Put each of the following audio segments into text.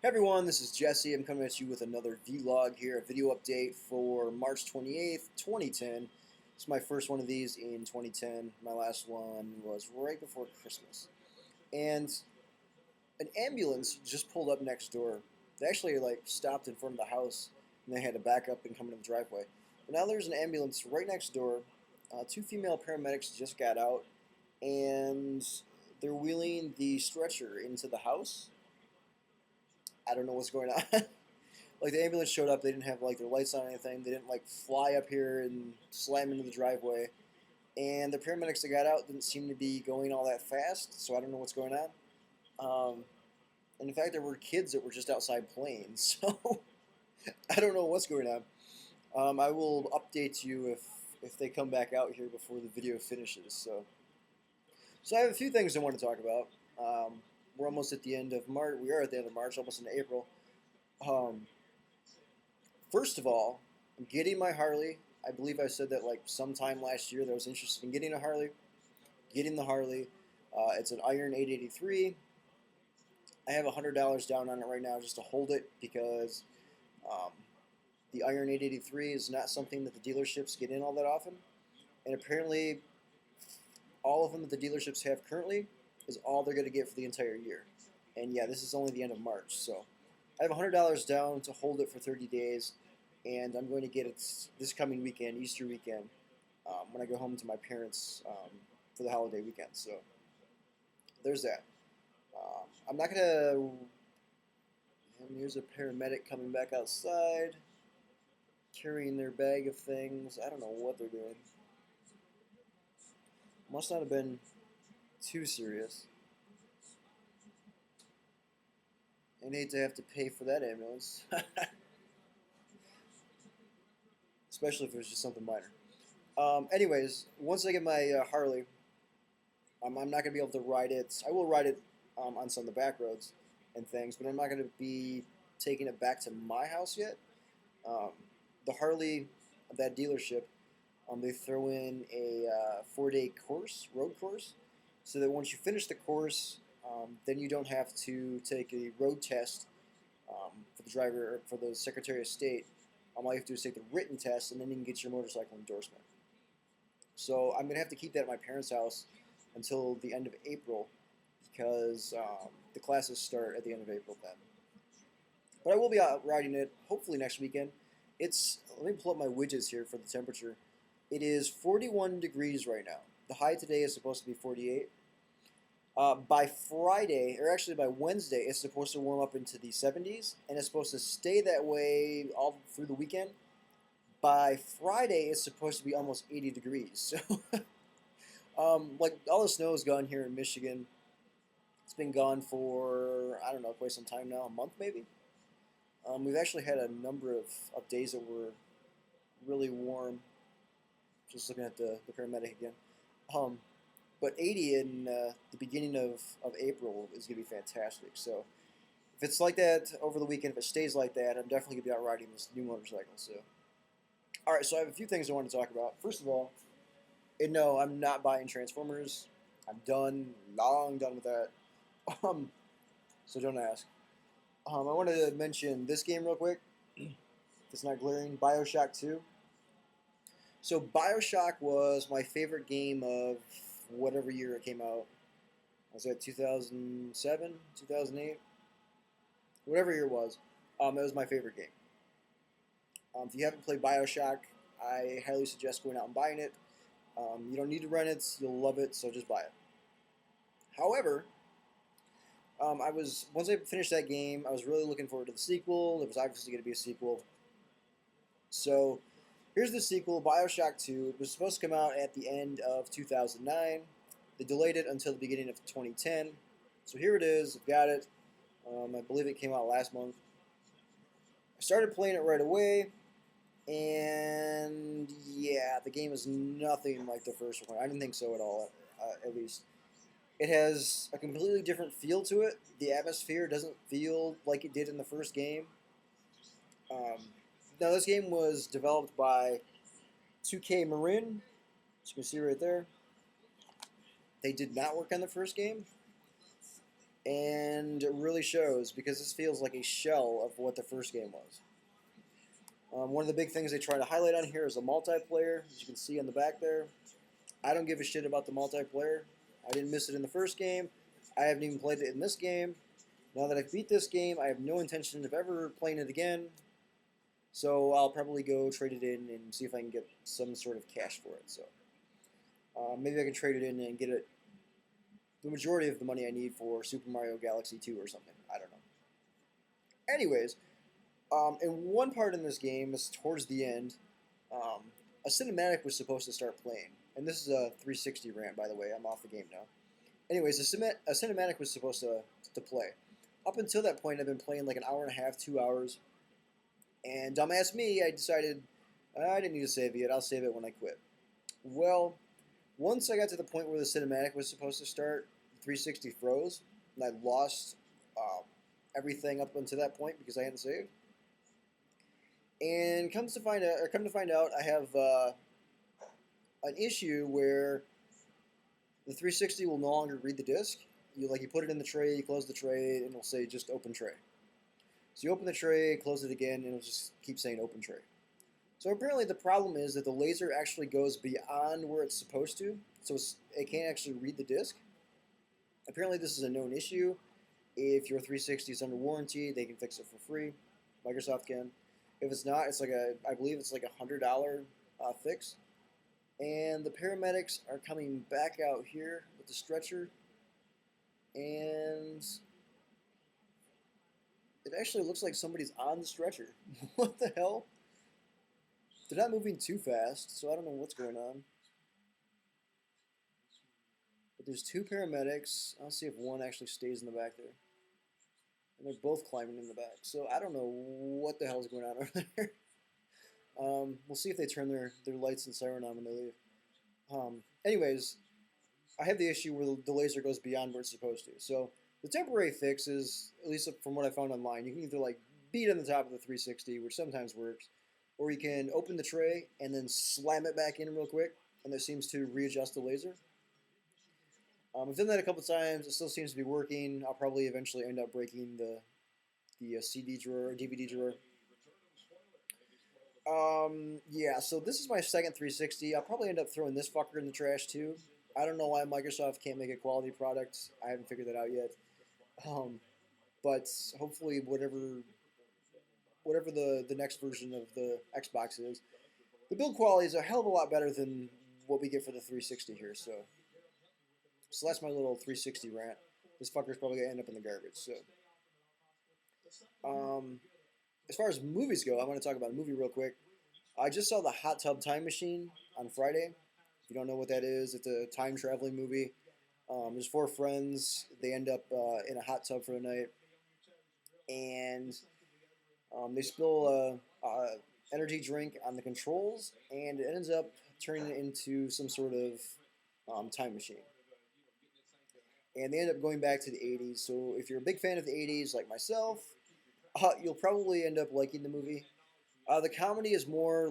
Hey everyone, this is Jesse. I'm coming at you with another vlog here, a video update for March 28th, 2010. It's my first one of these in 2010. My last one was right before Christmas. And an ambulance just pulled up next door. They actually stopped in front of the house and they had to back up and come into the driveway. But now there's an ambulance right next door. Two female paramedics just got out and they're wheeling the stretcher into the house. I don't know what's going on. The ambulance showed up, they didn't have their lights on or anything. They didn't fly up here and slam into the driveway. And the paramedics that got out didn't seem to be going all that fast, so I don't know what's going on. And in fact, there were kids that were just outside playing, so I don't know what's going on. I will update you if they come back out here before the video finishes. So I have a few things I want to talk about. We're almost at the end of March. We are at the end of March, almost into April. First of all, I'm getting my Harley. I believe I said that sometime last year that I was interested in getting a Harley. Getting the Harley. It's an Iron 883. I have $100 down on it right now just to hold it because the Iron 883 is not something that the dealerships get in all that often. And apparently all of them that the dealerships have currently is all they're going to get for the entire year. And yeah, this is only the end of March. So I have $100 down to hold it for 30 days. And I'm going to get it this coming weekend, Easter weekend, when I go home to my parents for the holiday weekend. So there's that. I'm not going to... Here's a paramedic coming back outside, carrying their bag of things. I don't know what they're doing. Must not have been too serious. I hate to have to pay for that ambulance. Especially if it was just something minor. Anyways, once I get my Harley, I'm not going to be able to ride it. I will ride it on some of the back roads and things, but I'm not going to be taking it back to my house yet. The Harley, that dealership, they throw in a 4-day course, road course, so that once you finish the course, then you don't have to take a road test for the driver or for the Secretary of State. All you have to do is take the written test, and then you can get your motorcycle endorsement. So I'm going to have to keep that at my parents' house until the end of April because the classes start at the end of April then. But I will be out riding it hopefully next weekend. Let me pull up my widgets here for the temperature. It is 41 degrees right now. The high today is supposed to be 48. By Friday, or actually by Wednesday, it's supposed to warm up into the 70s, and it's supposed to stay that way all through the weekend. By Friday, it's supposed to be almost 80 degrees. So, all the snow is gone here in Michigan. It's been gone for, I don't know, quite some time now, a month maybe. We've actually had a number of days that were really warm. Just looking at the paramedic again. But 80 in the beginning of April is going to be fantastic. So if it's like that over the weekend, if it stays like that, I'm definitely going to be out riding this new motorcycle. So, all right, so I have a few things I want to talk about. First of all, and no, I'm not buying Transformers. I'm done, long done with that. So don't ask. I wanted to mention this game real quick. If it's not glaring, BioShock 2. So BioShock was my favorite game of whatever year it came out. Was that 2007, 2008? Whatever year it was my favorite game. If you haven't played BioShock, I highly suggest going out and buying it. You don't need to rent it, you'll love it, so just buy it. However, once I finished that game, I was really looking forward to the sequel. There was obviously going to be a sequel. So here's the sequel, BioShock 2. It was supposed to come out at the end of 2009. They delayed it until the beginning of 2010. So here it is. I've got it. I believe it came out last month. I started playing it right away. And yeah, the game is nothing like the first one. I didn't think so at all, at least. It has a completely different feel to it. The atmosphere doesn't feel like it did in the first game. Now, this game was developed by 2K Marin, as you can see right there. They did not work on the first game. and it really shows because this feels like a shell of what the first game was. One of the big things they try to highlight on here is the multiplayer, as you can see on the back there. I don't give a shit about the multiplayer. I didn't miss it in the first game. I haven't even played it in this game. Now that I've beat this game, I have no intention of ever playing it again. So I'll probably go trade it in and see if I can get some sort of cash for it. So maybe I can trade it in and get it the majority of the money I need for Super Mario Galaxy 2 or something. I don't know. Anyways, in one part in this game, is towards the end, a cinematic was supposed to start playing. And this is a 360 rant, by the way. I'm off the game now. Anyways, a cinematic was supposed to play. Up until that point, I've been playing like an hour and a half, 2 hours. And dumbass me, I decided I didn't need to save it yet. I'll save it when I quit. Well, once I got to the point where the cinematic was supposed to start, 360 froze, and I lost everything up until that point because I hadn't saved. And come to find out, I have an issue where the 360 will no longer read the disc. You put it in the tray, you close the tray, and it'll say just open tray. So you open the tray, close it again, and it'll just keep saying open tray. So apparently the problem is that the laser actually goes beyond where it's supposed to, so it can't actually read the disc. Apparently this is a known issue. If your 360 is under warranty, they can fix it for free. Microsoft can. If it's not, it's I believe it's like $100 fix. And the paramedics are coming back out here with the stretcher, and it actually looks like somebody's on the stretcher. What the hell? They're not moving too fast, so I don't know what's going on. But there's two paramedics. I'll see if one actually stays in the back there. And they're both climbing in the back. So I don't know what the hell is going on over there. We'll see if they turn their lights and siren on when they leave. Anyways, I have the issue where the laser goes beyond where it's supposed to. So the temporary fix is, at least from what I found online, you can either beat on the top of the 360, which sometimes works, or you can open the tray and then slam it back in real quick, and that seems to readjust the laser. I've done that a couple times. It still seems to be working. I'll probably eventually end up breaking the CD drawer or DVD drawer. Yeah, so this is my second 360. I'll probably end up throwing this fucker in the trash too. I don't know why Microsoft can't make a quality product. I haven't figured that out yet. But hopefully whatever the next version of the Xbox is, the build quality is a hell of a lot better than what we get for the 360 here. So that's my little 360 rant. This fucker's probably gonna end up in the garbage. So as far as movies go, I want to talk about a movie real quick. I just saw the Hot Tub Time Machine on Friday. If you don't know what that is, it's a time traveling movie. There's four friends. They end up in a hot tub for the night, and they spill a energy drink on the controls, and it ends up turning it into some sort of time machine. And they end up going back to the 80s. So if you're a big fan of the 80s, like myself, you'll probably end up liking the movie. The comedy is more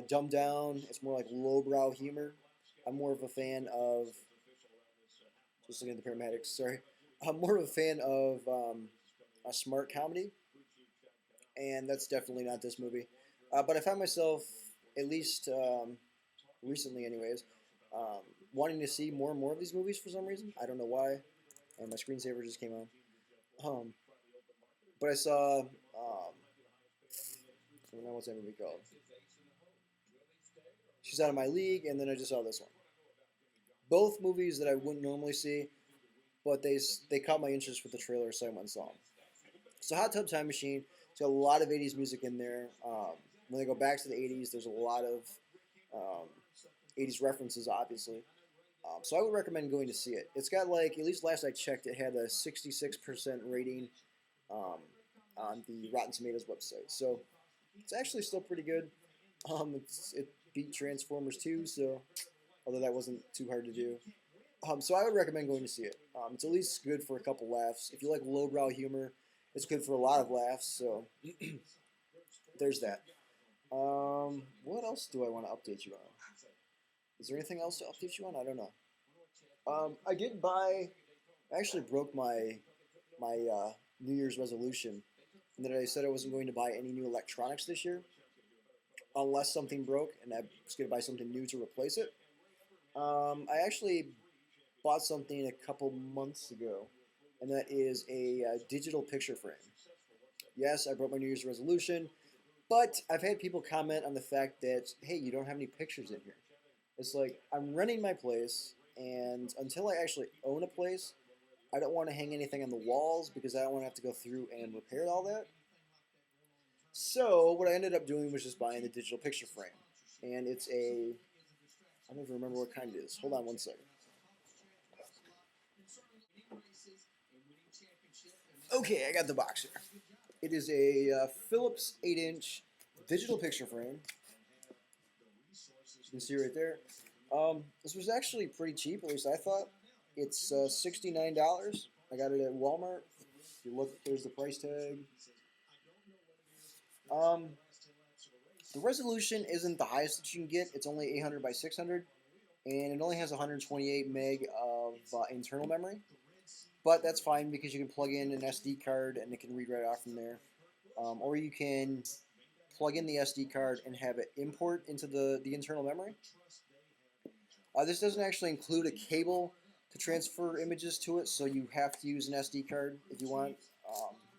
dumbed down. It's more like lowbrow humor. I'm more of a fan of, just looking at the paramedics, sorry. I'm more of a fan of a smart comedy. And that's definitely not this movie. But I found myself, at least recently anyways, wanting to see more and more of these movies for some reason. I don't know why. And my screensaver just came on. But I saw, I don't know what's that movie called. She's Out of My League, and then I just saw this one. Both movies that I wouldn't normally see, but they caught my interest with the trailer, so I went and saw them. So Hot Tub Time Machine, it's got a lot of 80s music in there. When they go back to the 80s, there's a lot of 80s references, obviously. So I would recommend going to see it. It's got at least last I checked, it had a 66% rating on the Rotten Tomatoes website. So it's actually still pretty good. It beat Transformers 2, so although that wasn't too hard to do. So I would recommend going to see it. It's at least good for a couple laughs. If you like lowbrow humor, it's good for a lot of laughs. So there's that. What else do I want to update you on? Is there anything else to update you on? I don't know. I did buy I actually broke my New Year's resolution, and that I said I wasn't going to buy any new electronics this year unless something broke, and I was going to buy something new to replace it. I actually bought something a couple months ago, and that is a digital picture frame. Yes, I broke my New Year's resolution, but I've had people comment on the fact that, hey, you don't have any pictures in here. It's like I'm renting my place, and until I actually own a place, I don't want to hang anything on the walls because I don't want to have to go through and repair all that. So what I ended up doing was just buying the digital picture frame, and it's a I don't even remember what kind it is. Hold on one second. Okay, I got the box here. It is a Philips 8-inch digital picture frame. You can see right there. This was actually pretty cheap, at least I thought. It's $69. I got it at Walmart. If you look, there's the price tag. Um, the resolution isn't the highest that you can get. It's only 800 by 600, and it only has 128 meg of internal memory. But that's fine because you can plug in an SD card and it can read right off from there. Or you can plug in the SD card and have it import into the internal memory. This doesn't actually include a cable to transfer images to it, so you have to use an SD card if you want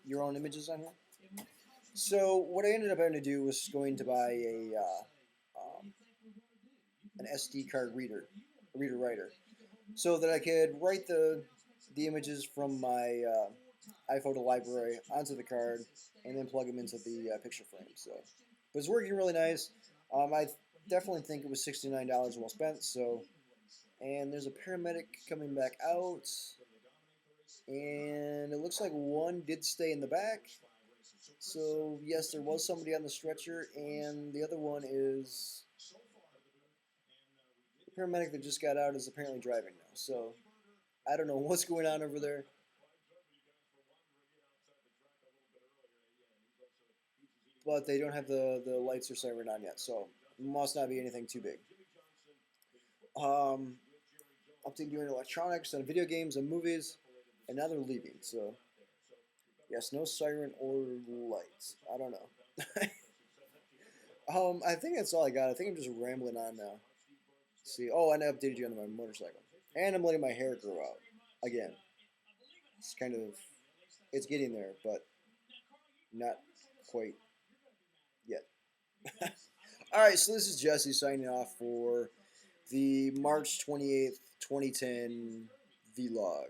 your own images on here. So what I ended up having to do was going to buy an SD card reader writer, so that I could write the images from my iPhoto library onto the card and then plug them into the picture frame. So, but it's working really nice. I definitely think it was $69 well spent. So, and there's a paramedic coming back out, and it looks like one did stay in the back. So yes, there was somebody on the stretcher, and the other one is the paramedic that just got out is apparently driving now. So I don't know what's going on over there. But they don't have the lights or siren on yet, so it must not be anything too big. Um, Update doing electronics and video games and movies, and now they're leaving. So yes, no siren or lights. I don't know. I think that's all I got. I think I'm just rambling on now. Let's see, oh, and I updated you on my motorcycle, and I'm letting my hair grow out again. It's kind of it's getting there, but not quite yet. All right, so this is Jesse signing off for the March 28th, 2010 vlog.